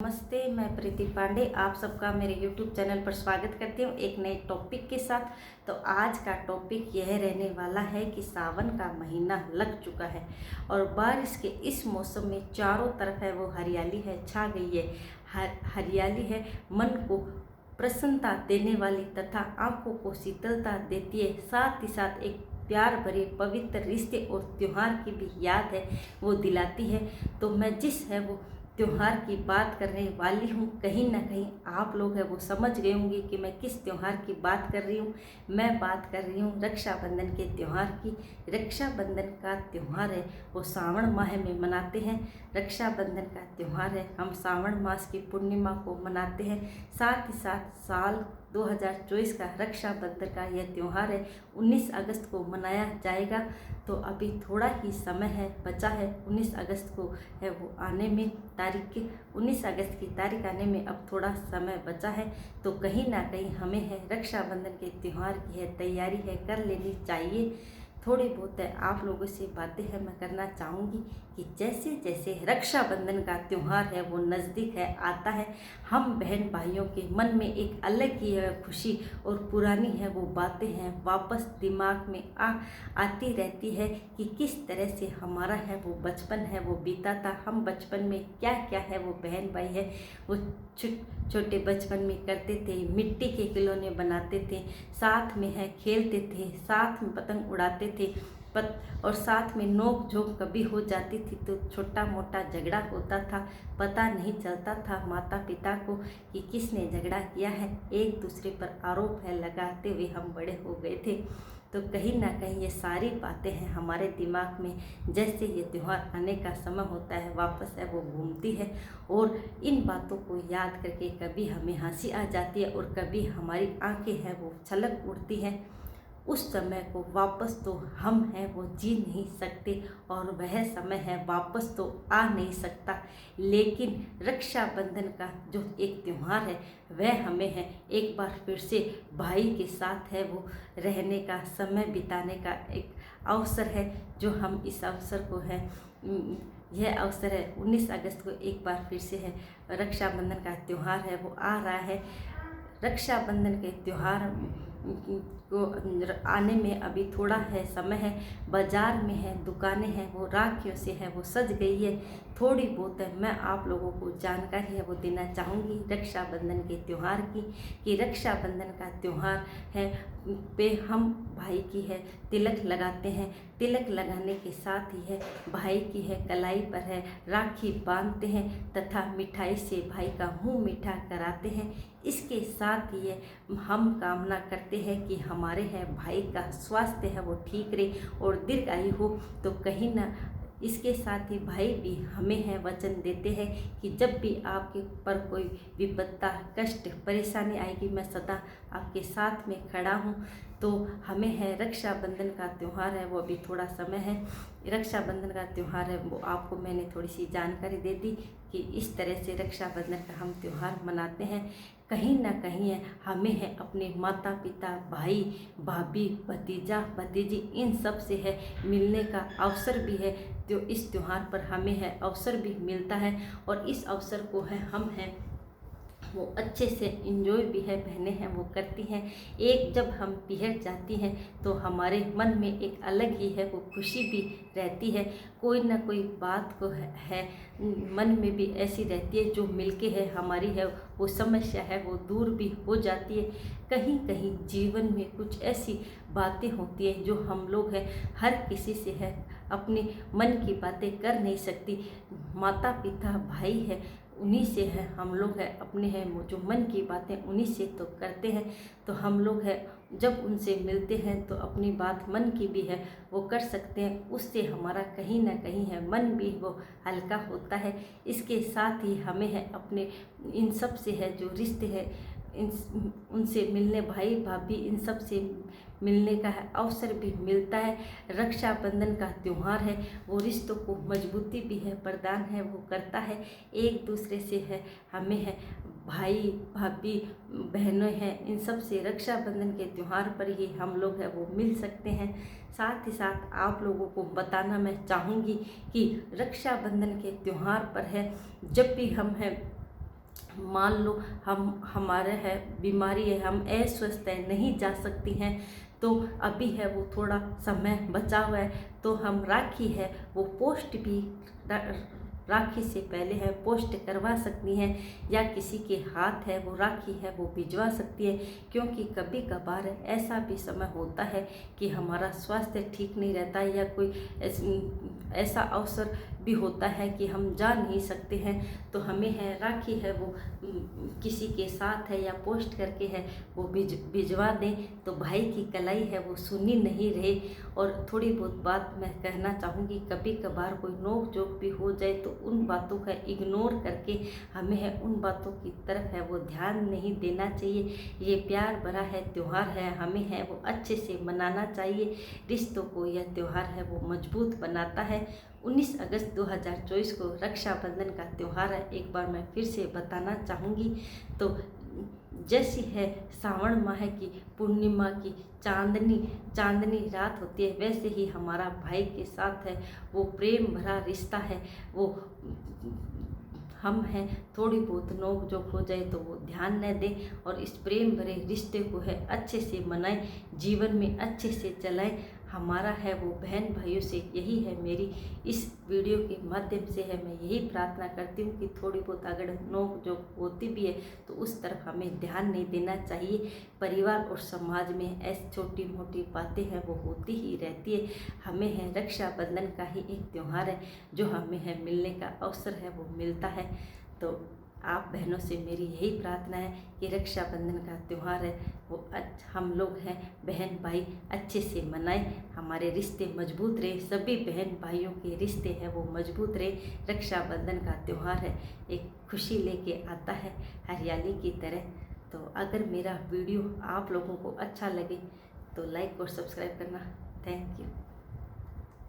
नमस्ते, मैं प्रीति पांडे आप सबका मेरे YouTube चैनल पर स्वागत करती हूँ एक नए टॉपिक के साथ। तो आज का टॉपिक यह रहने वाला है कि सावन का महीना लग चुका है और बारिश के इस मौसम में चारों तरफ है वो हरियाली है छा गई है। हरियाली है मन को प्रसन्नता देने वाली तथा आंखों को शीतलता देती है, साथ ही साथ एक प्यार भरे पवित्र रिश्ते और त्यौहार की भी याद है वो दिलाती है। तो मैं जिस है वो त्यौहार की बात करने वाली हूँ, कहीं ना कहीं आप लोग है वो समझ गए होंगे कि मैं किस त्यौहार की बात कर रही हूँ। मैं बात कर रही हूँ रक्षाबंधन के त्यौहार की। रक्षाबंधन का त्यौहार है वो सावन माह में मनाते हैं। रक्षाबंधन का त्यौहार है हम सावन मास की पूर्णिमा को मनाते हैं। साथ ही साथ साल 2024 का रक्षाबंधन का यह त्यौहार है 19 अगस्त को मनाया जाएगा। तो अभी थोड़ा ही समय है बचा है 19 अगस्त को है वो आने में, 19 अगस्त की तारीख आने में अब थोड़ा समय बचा है। तो कहीं ना कहीं हमें है रक्षाबंधन के त्यौहार की है तैयारी है कर लेनी चाहिए। थोड़ी बहुत है आप लोगों से बातें हैं मैं करना चाहूँगी कि जैसे जैसे रक्षाबंधन का त्यौहार है वो नज़दीक है आता है, हम बहन भाइयों के मन में एक अलग ही खुशी और पुरानी है वो बातें हैं वापस दिमाग में आती रहती है कि किस तरह से हमारा है वो बचपन है वो बीता था। हम बचपन में क्या क्या है वो बहन भाई है वो छोटे बचपन में करते थे। मिट्टी के खिलौने बनाते थे, साथ में है खेलते थे, साथ में पतंग उड़ाते थे और साथ में नोक झोंक कभी हो जाती थी तो छोटा मोटा झगड़ा होता था, पता नहीं चलता था माता पिता को कि किसने झगड़ा किया है। एक दूसरे पर आरोप है लगाते हुए हम बड़े हो गए थे। तो कहीं ना कहीं ये सारी बातें हैं हमारे दिमाग में जैसे ये त्यौहार आने का समय होता है वापस है वो घूमती है और इन बातों को याद करके कभी हमें हंसी आ जाती है और कभी हमारी आंखें हैं वो छलक उठती हैं। उस समय को वापस तो हम हैं वो जी नहीं सकते और वह समय है वापस तो आ नहीं सकता। लेकिन रक्षाबंधन का जो एक त्यौहार है वह हमें है एक बार फिर से भाई के साथ है वो रहने का समय बिताने का एक अवसर है जो हम इस अवसर को है यह अवसर है 19 अगस्त को एक बार फिर से है रक्षाबंधन का त्यौहार है वो आ रहा है। रक्षाबंधन के त्यौहार को आने में अभी थोड़ा है समय है। बाज़ार में है दुकानें हैं वो राखियों से है वो सज गई है। थोड़ी बहुत है मैं आप लोगों को जानकारी है वो देना चाहूँगी रक्षाबंधन के त्यौहार की कि रक्षाबंधन का त्यौहार है पे हम भाई की है तिलक लगाते हैं। तिलक लगाने के साथ ही है भाई की है कलाई पर है राखी बांधते हैं तथा मिठाई से भाई का मुंह मीठा कराते हैं। इसके साथ ही हम कामना करते हैं कि हमारे है भाई का स्वास्थ्य है वो ठीक रहे और दीर्घायु हो। तो कहीं ना इसके साथ ही भाई भी हमें है वचन देते हैं कि जब भी आपके ऊपर कोई विपत्ता कष्ट परेशानी आएगी मैं सदा आपके साथ में खड़ा हूँ। तो हमें है रक्षाबंधन का त्यौहार है वो अभी थोड़ा समय है। रक्षाबंधन का त्यौहार है वो आपको मैंने थोड़ी सी जानकारी दे दी कि इस तरह से रक्षाबंधन का हम त्यौहार मनाते हैं। कहीं ना कहीं है हमें है अपने माता पिता भाई भाभी भतीजा भतीजी इन सब से है मिलने का अवसर भी है। तो इस त्यौहार पर हमें है अवसर भी मिलता है और इस अवसर को है हम हैं वो अच्छे से इंजॉय भी है बहनें हैं वो करती हैं। एक जब हम पिहर जाती हैं तो हमारे मन में एक अलग ही है वो खुशी भी रहती है। कोई ना कोई बात को है मन में भी ऐसी रहती है जो मिलके है हमारी है वो समस्या है वो दूर भी हो जाती है। कहीं कहीं जीवन में कुछ ऐसी बातें होती है जो हम लोग है हर किसी से है अपने मन की बातें कर नहीं सकती। माता पिता भाई है उन्हीं से है हम लोग है अपने हैं वो जो मन की बातें उन्हीं से तो करते हैं। तो हम लोग है जब उनसे मिलते हैं तो अपनी बात मन की भी है वो कर सकते हैं। उससे हमारा कहीं ना कहीं है मन भी वो हल्का होता है। इसके साथ ही हमें है अपने इन सब से है जो रिश्ते हैं उनसे मिलने भाई भाभी इन सब से मिलने का है अवसर भी मिलता है। रक्षाबंधन का त्यौहार है वो रिश्तों को मजबूती भी है प्रदान है वो करता है। एक दूसरे से है हमें है भाई भाभी बहनें हैं इन सब से रक्षाबंधन के त्यौहार पर ही हम लोग है वो मिल सकते हैं। साथ ही साथ आप लोगों को बताना मैं चाहूँगी कि रक्षाबंधन के त्यौहार पर है जब भी हम हैं मान लो हमारे है बीमारी है, हम अस्वस्थ है, नहीं जा सकती हैं, तो अभी है वो थोड़ा समय बचा हुआ है, तो हम राखी है वो पोस्ट भी राखी से पहले है पोस्ट करवा सकती हैं, या किसी के हाथ है वो राखी है वो भिजवा सकती है। क्योंकि कभी कभार ऐसा भी समय होता है कि हमारा स्वास्थ्य ठीक नहीं रहता, या कोई ऐसा अवसर भी होता है कि हम जा नहीं सकते हैं, तो हमें है राखी है वो किसी के साथ है या पोस्ट करके है वो भिजवा दें, तो भाई की कलाई है वो सुनी नहीं रहे। और थोड़ी बहुत बात मैं कहना चाहूँगी, कभी कभार कोई नोक जोक भी हो जाए तो उन बातों का इग्नोर करके हमें है उन बातों की तरफ है वो ध्यान नहीं देना चाहिए। ये प्यार भरा है त्यौहार है, हमें है वो अच्छे से मनाना चाहिए। रिश्तों को यह त्यौहार है वो मजबूत बनाता है। 19 अगस्त 2024 को रक्षाबंधन का त्यौहार है, एक बार मैं फिर से बताना चाहूँगी। तो जैसी है सावन माह की पूर्णिमा की चांदनी रात होती है, वैसे ही हमारा भाई के साथ है वो प्रेम भरा रिश्ता है। वो हम हैं थोड़ी बहुत नोक जोक हो जाए तो वो ध्यान न दें, और इस प्रेम भरे रिश्ते को है अच्छे से मनाएं, जीवन में अच्छे से चलाएं। हमारा है वो बहन भाइयों से यही है मेरी इस वीडियो के माध्यम से है मैं यही प्रार्थना करती हूँ कि थोड़ी बहुत अगर नोक जोक होती भी है तो उस तरफ हमें ध्यान नहीं देना चाहिए। परिवार और समाज में ऐसी छोटी मोटी बातें हैं वो होती ही रहती है। हमें है रक्षाबंधन का ही एक त्यौहार है जो हमें है मिलने का अवसर है वो मिलता है। तो आप बहनों से मेरी यही प्रार्थना है कि रक्षाबंधन का त्यौहार है वो हम लोग हैं बहन भाई अच्छे से मनाएं, हमारे रिश्ते मजबूत रहे, सभी बहन भाइयों के रिश्ते हैं वो मजबूत रहे। रक्षाबंधन का त्यौहार है एक खुशी लेके आता है हरियाली की तरह। तो अगर मेरा वीडियो आप लोगों को अच्छा लगे तो लाइक और सब्सक्राइब करना। Thank you.